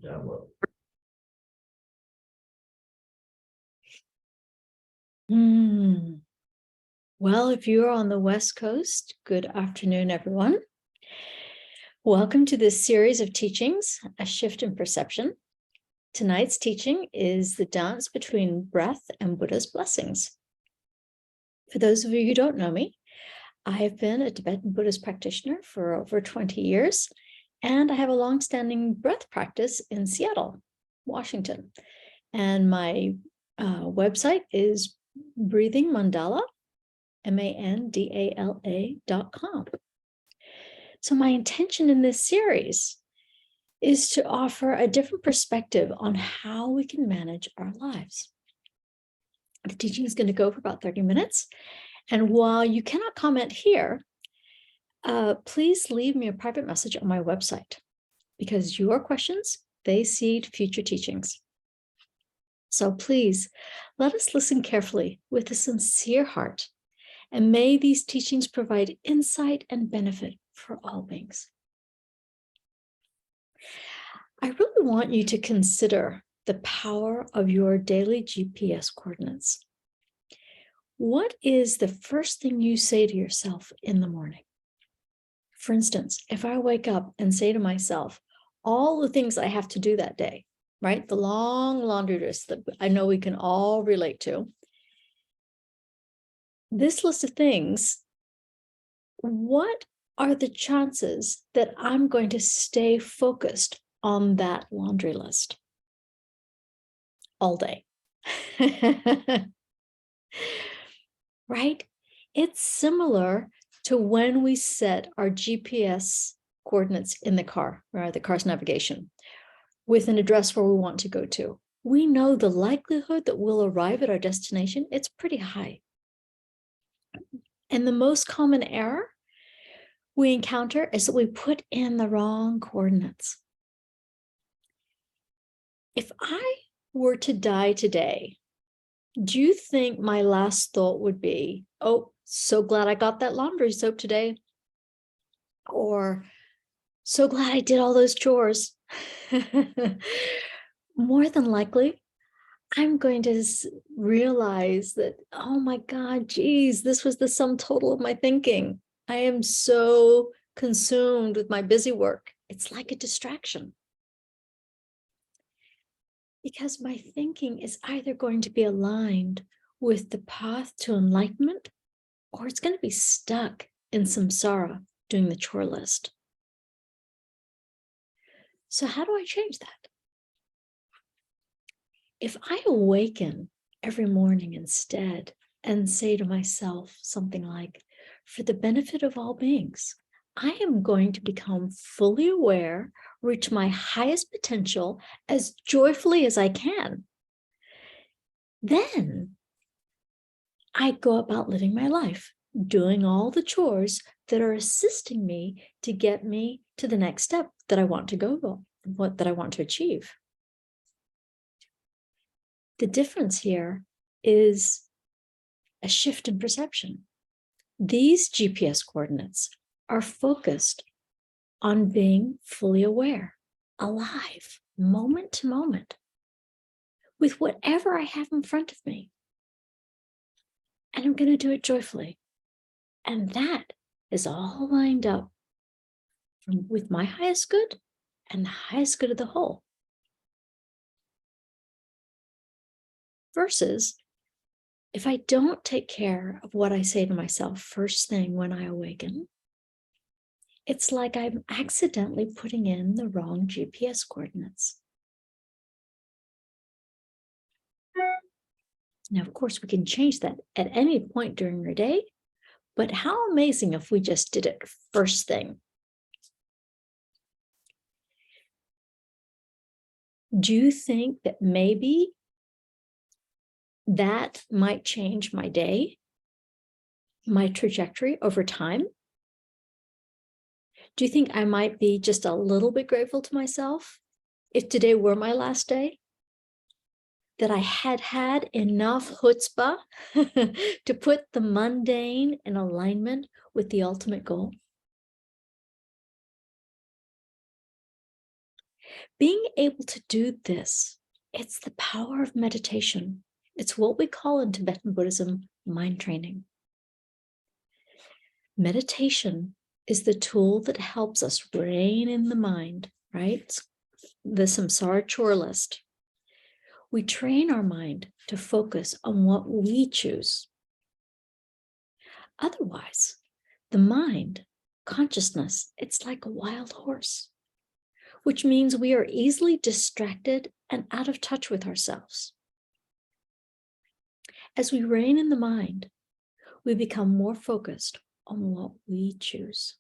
Yeah, well. Well, if you're on the West Coast, good afternoon, everyone. Welcome to this series of teachings, A Shift in Perception. Tonight's teaching is the dance between breath and Buddha's blessings. For those of you who don't know me, I have been a Tibetan Buddhist practitioner for over 20 years, and I have a longstanding breath practice in Seattle, Washington. And my website is Breathing Mandala, mandala.com. So my intention in this series is to offer a different perspective on how we can manage our lives. The teaching is going to go for about 30 minutes. And while you cannot comment here, please leave me a private message on my website, because your questions, they seed future teachings. So please let us listen carefully with a sincere heart, and may these teachings provide insight and benefit for all beings. I really want you to consider the power of your daily GPS coordinates. What is the first thing you say to yourself in the morning? For instance, if I wake up and say to myself, all the things I have to do that day, right? The long laundry list that I know we can all relate to. This list of things, what are the chances that I'm going to stay focused on that laundry list all day? Right? It's similar to when we set our GPS coordinates in the car, or the car's navigation, with an address where we want to go to. We know the likelihood that we'll arrive at our destination, it's pretty high. And the most common error we encounter is that we put in the wrong coordinates. If I were to die today, do you think my last thought would be, oh, so glad I got that laundry soap today? Or, so glad I did all those chores? More than likely, I'm going to realize that, oh my God, geez, this was the sum total of my thinking. I am so consumed with my busy work. It's like a distraction. Because my thinking is either going to be aligned with the path to enlightenment, or it's going to be stuck in samsara doing the chore list. So how do I change that? If I awaken every morning instead and say to myself something like, for the benefit of all beings, I am going to become fully aware, reach my highest potential as joyfully as I can. Then I go about living my life, doing all the chores that are assisting me to get me to the next step that I want to go, that I want to achieve. The difference here is a shift in perception. These GPS coordinates are focused on being fully aware, alive, moment to moment, with whatever I have in front of me. And I'm going to do it joyfully. And that is all lined up with my highest good and the highest good of the whole. Versus, if I don't take care of what I say to myself first thing when I awaken, it's like I'm accidentally putting in the wrong GPS coordinates. Now, of course, we can change that at any point during your day, but how amazing if we just did it first thing. Do you think that maybe that might change my day, my trajectory over time? Do you think I might be just a little bit grateful to myself if today were my last day? That I had enough chutzpah to put the mundane in alignment with the ultimate goal? Being able to do this, it's the power of meditation. It's what we call in Tibetan Buddhism mind training. Meditation is the tool that helps us rein in the mind, right? The samsara chore list. We train our mind to focus on what we choose. Otherwise, the mind, consciousness, it's like a wild horse, which means we are easily distracted and out of touch with ourselves. As we rein in the mind, we become more focused on what we choose.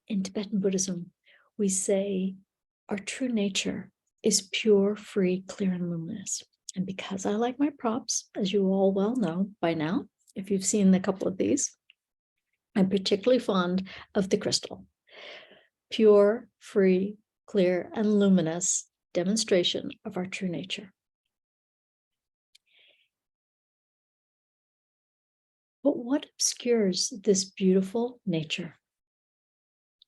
In Tibetan Buddhism, we say our true nature is pure, free, clear, and luminous. And because I like my props, as you all well know by now, if you've seen a couple of these, I'm particularly fond of the crystal. Pure, free, clear, and luminous demonstration of our true nature. But what obscures this beautiful nature?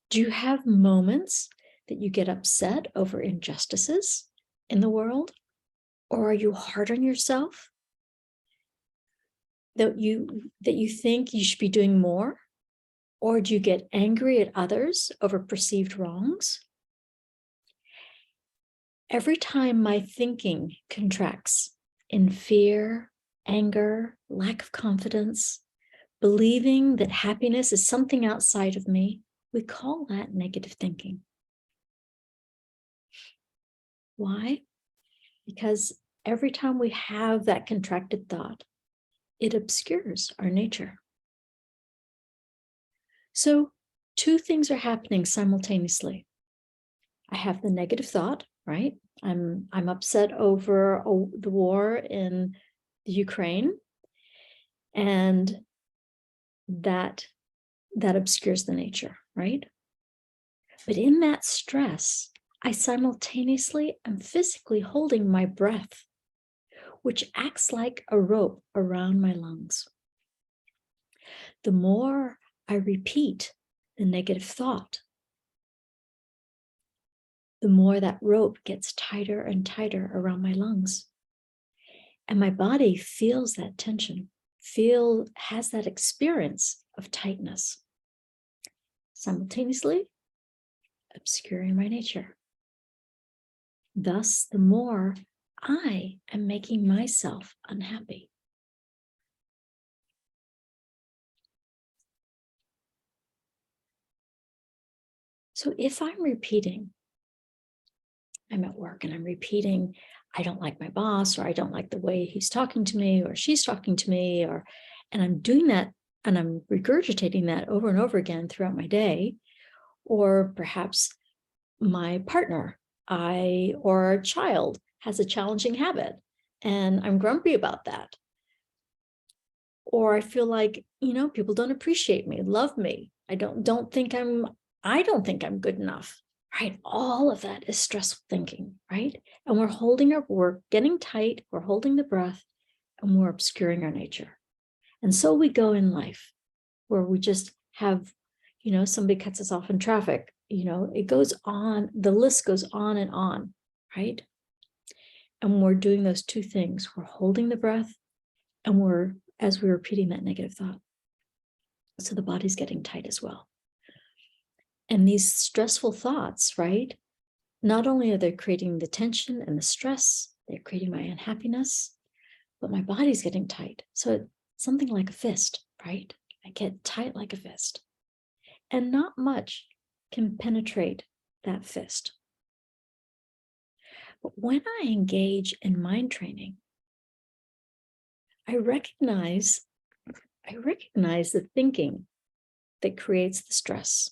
Do you have moments that you get upset over injustices in the world? Or are you hard on yourself? That you think you should be doing more? Or do you get angry at others over perceived wrongs? Every time my thinking contracts in fear, anger, lack of confidence, believing that happiness is something outside of me, we call that negative thinking. Why? Because every time we have that contracted thought, it obscures our nature. So two things are happening simultaneously. I have the negative thought, right? I'm upset over the war in the Ukraine, and that obscures the nature, right? But in that stress, I simultaneously am physically holding my breath, which acts like a rope around my lungs. The more I repeat the negative thought, the more that rope gets tighter and tighter around my lungs. And my body feels that tension, has that experience of tightness, simultaneously obscuring my nature. Thus, the more I am making myself unhappy. So if I'm at work and I'm repeating, I don't like my boss, or I don't like the way he's talking to me, or she's talking to me, and I'm doing that and I'm regurgitating that over and over again throughout my day, or perhaps my partner, or a child has a challenging habit and I'm grumpy about that. Or I feel like, people don't appreciate me, love me. I don't think I'm good enough, right? All of that is stressful thinking, right? And we're getting tight, we're holding the breath, and we're obscuring our nature. And so we go in life where we just have, somebody cuts us off in traffic, it goes on, the list goes on and on, right? And we're doing those two things. We're holding the breath and as we're repeating that negative thought. So the body's getting tight as well. And these stressful thoughts, right? Not only are they creating the tension and the stress, they're creating my unhappiness, but my body's getting tight. So it's something like a fist, right? I get tight like a fist. And not much can penetrate that fist. But when I engage in mind training, I recognize the thinking that creates the stress.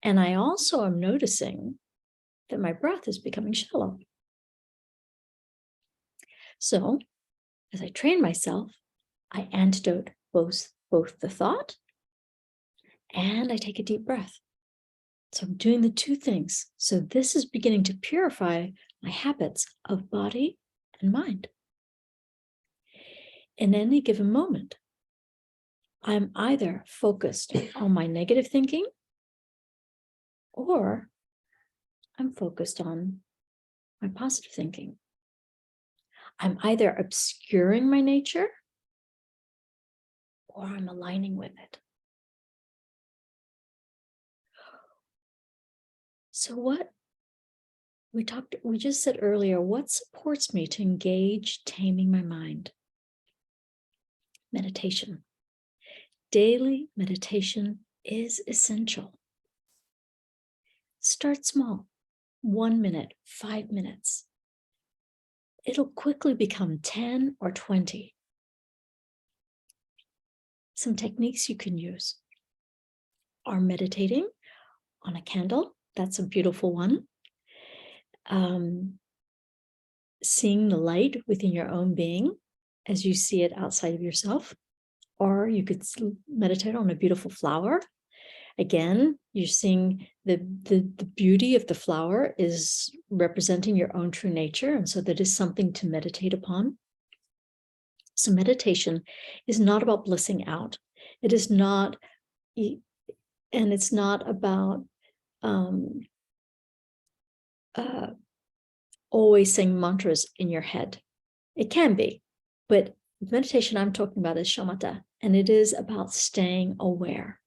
And I also am noticing that my breath is becoming shallow. So as I train myself, I antidote both the thought and I take a deep breath. So I'm doing the two things. So this is beginning to purify my habits of body and mind. In any given moment, I'm either focused on my negative thinking or I'm focused on my positive thinking. I'm either obscuring my nature or I'm aligning with it. So what we just said earlier, what supports me to engage taming my mind? Meditation. Daily meditation is essential. Start small, 1 minute, 5 minutes. It'll quickly become 10 or 20. Some techniques you can use are meditating on a candle. That's a beautiful one. Seeing the light within your own being as you see it outside of yourself. Or you could meditate on a beautiful flower. Again, you're seeing the beauty of the flower is representing your own true nature. And so that is something to meditate upon. So meditation is not about blissing out. It is not, and it's not about always saying mantras in your head. It can be, but the meditation I'm talking about is shamatha, and it is about staying aware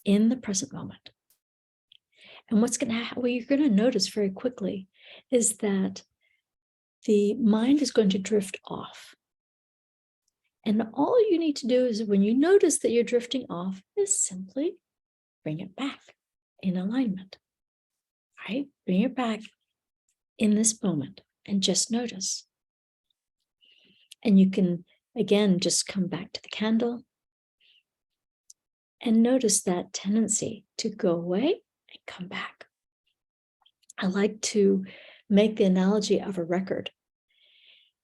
in the present moment. And what you're going to notice very quickly is that the mind is going to drift off. And all you need to do is, when you notice that you're drifting off, is simply bring it back in alignment, right? Bring it back in this moment and just notice. And you can, again, just come back to the candle and notice that tendency to go away and come back. I like to make the analogy of a record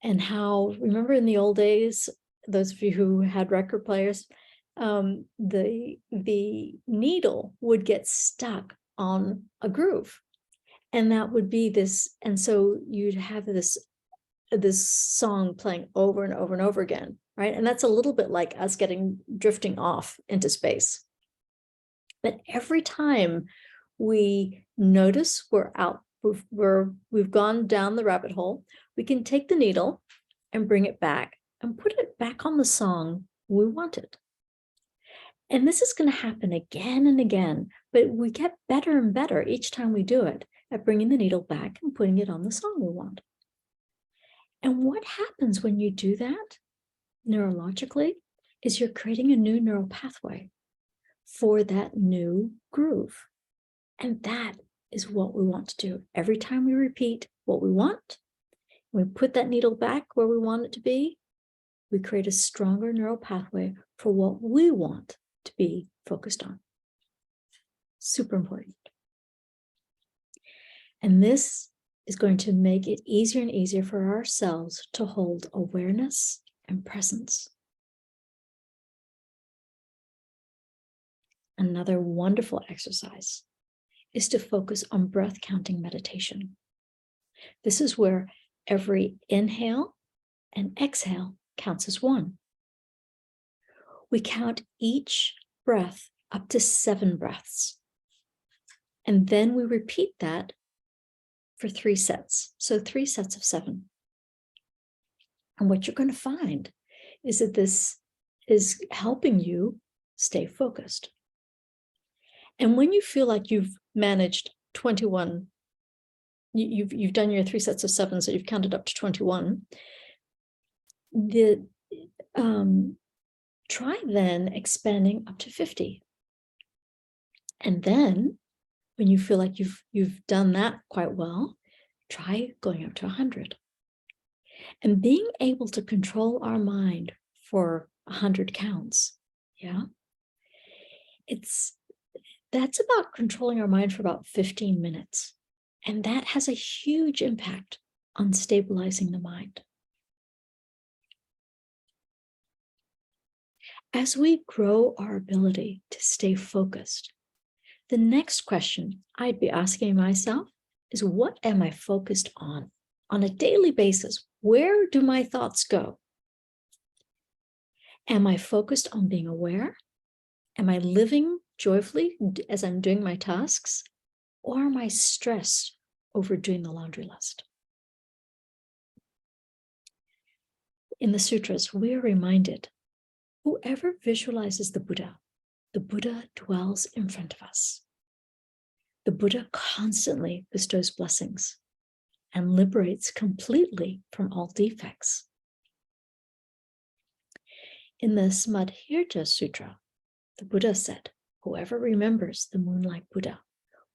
and how, remember in the old days, those of you who had record players, the needle would get stuck on a groove, and that would be this, and so you'd have this song playing over and over and over again, right? And that's a little bit like us drifting off into space. But every time we notice we're out, we've gone down the rabbit hole, we can take the needle and bring it back and put it back on the song we wanted. And this is going to happen again and again, but we get better and better each time we do it at bringing the needle back and putting it on the song we want. And what happens when you do that neurologically is you're creating a new neural pathway for that new groove. And that is what we want to do. Every time we repeat what we want, we put that needle back where we want it to be, we create a stronger neural pathway for what we want to be focused on. Super important. And this is going to make it easier and easier for ourselves to hold awareness and presence. Another wonderful exercise is to focus on breath counting meditation. This is where every inhale and exhale counts as one. We count each breath up to 7 breaths. And then we repeat that for 3 sets. So 3 sets of 7. And what you're going to find is that this is helping you stay focused. And when you feel like you've managed 21, you've done your 3 sets of 7, so you've counted up to 21, try then expanding up to 50. And then when you feel like you've done that quite well, try going up to 100. And being able to control our mind for 100 counts, yeah, that's about controlling our mind for about 15 minutes. And that has a huge impact on stabilizing the mind. As we grow our ability to stay focused, the next question I'd be asking myself is, what am I focused on a daily basis? Where do my thoughts go? Am I focused on being aware? Am I living joyfully as I'm doing my tasks? Or am I stressed over doing the laundry list? In the sutras, we are reminded, whoever visualizes the Buddha dwells in front of us. The Buddha constantly bestows blessings and liberates completely from all defects. In the Smadhirta Sutra, the Buddha said, whoever remembers the moonlight Buddha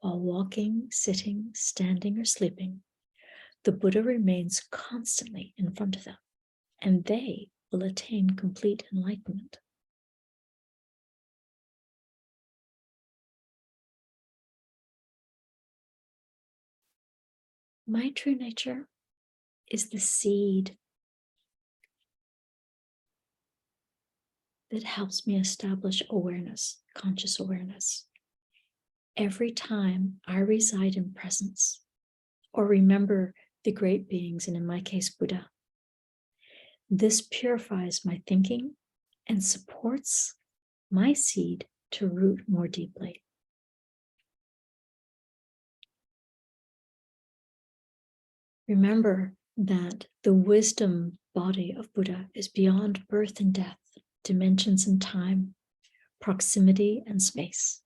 while walking, sitting, standing, or sleeping, the Buddha remains constantly in front of them, and they will attain complete enlightenment. My true nature is the seed that helps me establish awareness, conscious awareness. Every time I reside in presence or remember the great beings, and in my case, Buddha, this purifies my thinking and supports my seed to root more deeply. Remember that the wisdom body of Buddha is beyond birth and death, dimensions and time, proximity and space.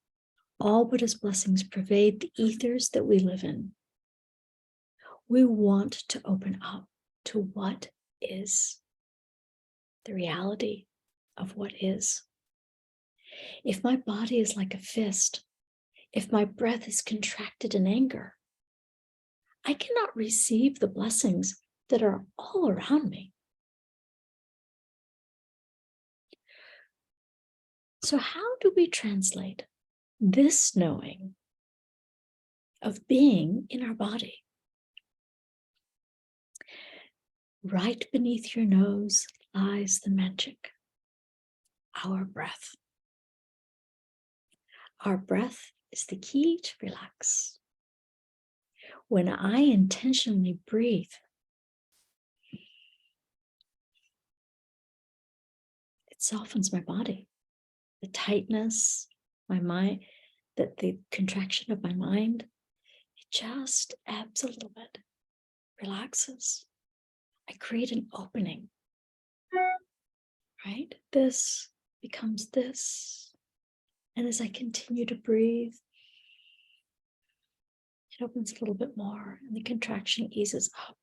All Buddha's blessings pervade the ethers that we live in. We want to open up to what is, the reality of what is. If my body is like a fist, if my breath is contracted in anger, I cannot receive the blessings that are all around me. So how do we translate this knowing of being in our body? Right beneath your nose lies the magic, our breath. Our breath is the key to relax. When I intentionally breathe, it softens my body. The tightness, my mind, the contraction of my mind, it just ebbs a little bit, relaxes. I create an opening, right? This becomes this. And as I continue to breathe, it opens a little bit more and the contraction eases up.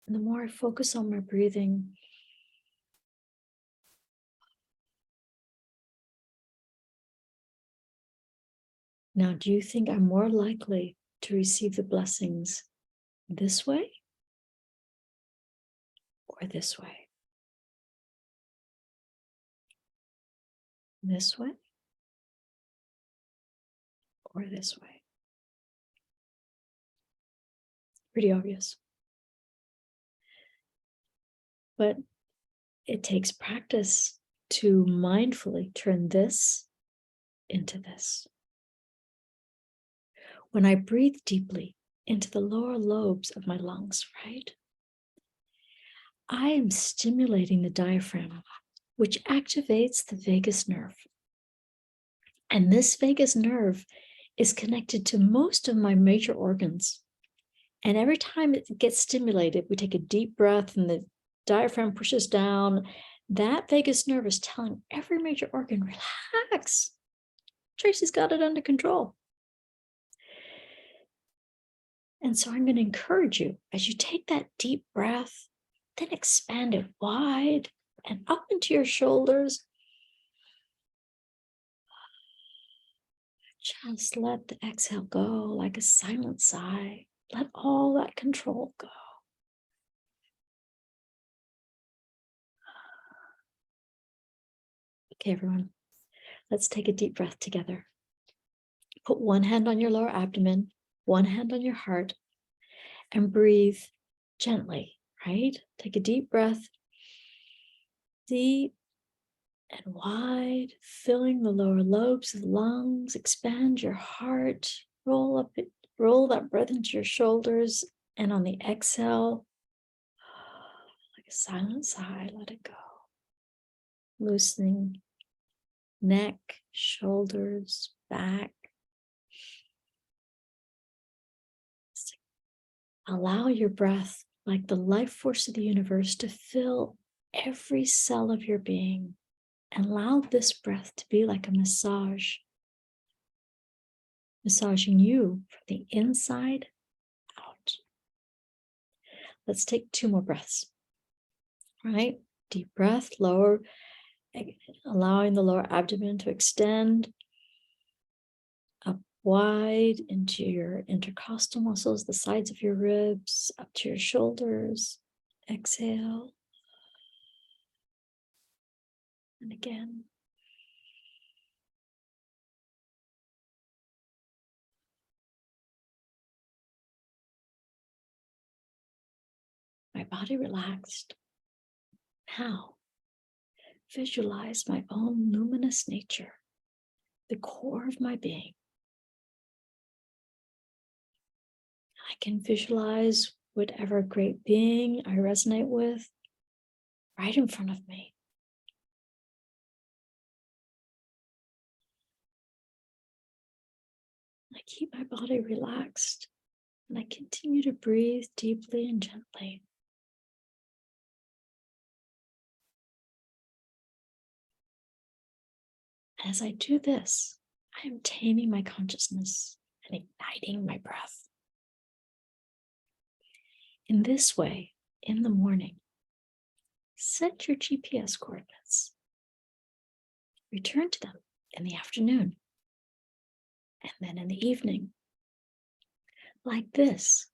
And the more I focus on my breathing, now, do you think I'm more likely to receive the blessings this way or this way? This way or this way? Pretty obvious. But it takes practice to mindfully turn this into this. When I breathe deeply into the lower lobes of my lungs, right? I am stimulating the diaphragm, which activates the vagus nerve. And this vagus nerve is connected to most of my major organs. And every time it gets stimulated, we take a deep breath and the diaphragm pushes down. That vagus nerve is telling every major organ, relax. Tracy's got it under control. And so I'm going to encourage you, as you take that deep breath, then expand it wide and up into your shoulders. Just let the exhale go like a silent sigh. Let all that control go. Okay, everyone, let's take a deep breath together. Put one hand on your lower abdomen, one hand on your heart, and breathe gently, right? Take a deep breath, deep and wide, filling the lower lobes of the lungs. Expand your heart, roll that breath into your shoulders, and on the exhale, like a silent sigh, let it go. Loosening neck, shoulders, back. Allow your breath, like the life force of the universe, to fill every cell of your being. And allow this breath to be like a massage, massaging you from the inside out. Let's take 2 more breaths. All right, deep breath, lower, allowing the lower abdomen to extend up wide into your intercostal muscles, the sides of your ribs, up to your shoulders. Exhale. And again. My body relaxed. Now, visualize my own luminous nature, the core of my being. I can visualize whatever great being I resonate with right in front of me. I keep my body relaxed and I continue to breathe deeply and gently. As I do this, I am taming my consciousness and igniting my breath. In this way, in the morning, set your GPS coordinates. Return to them in the afternoon, and then in the evening. Like this,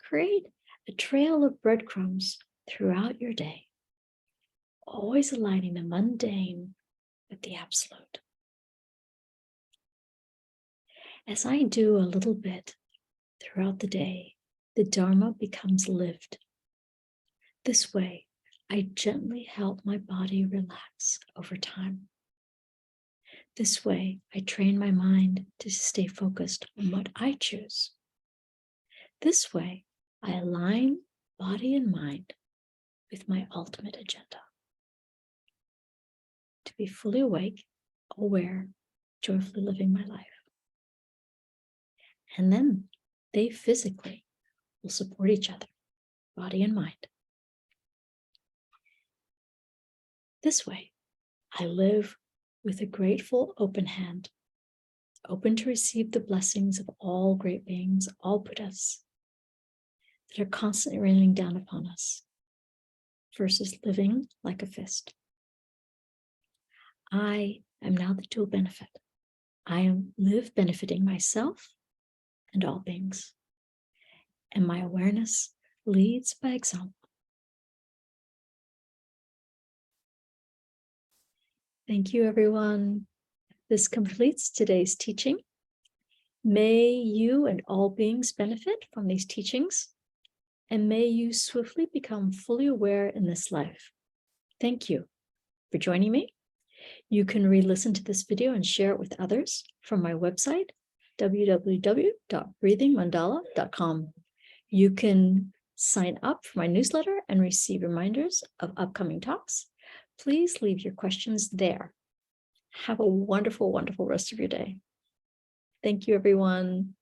create a trail of breadcrumbs throughout your day, always aligning the mundane with the absolute. As I do a little bit throughout the day, the Dharma becomes lived. This way, I gently help my body relax over time. This way, I train my mind to stay focused on what I choose. This way, I align body and mind with my ultimate agenda. To be fully awake, aware, joyfully living my life. And then they physically will support each other, body and mind. This way, I live with a grateful, open hand, open to receive the blessings of all great beings, all Buddhas, that are constantly raining down upon us, versus living like a fist. I am now the dual benefit. I live benefiting myself and all beings, and my awareness leads by example. Thank you, everyone. This completes today's teaching. May you and all beings benefit from these teachings, and may you swiftly become fully aware in this life. Thank you for joining me. You can re-listen to this video and share it with others from my website, www.breathingmandala.com. You can sign up for my newsletter and receive reminders of upcoming talks. Please leave your questions there. Have a wonderful, wonderful rest of your day. Thank you, everyone.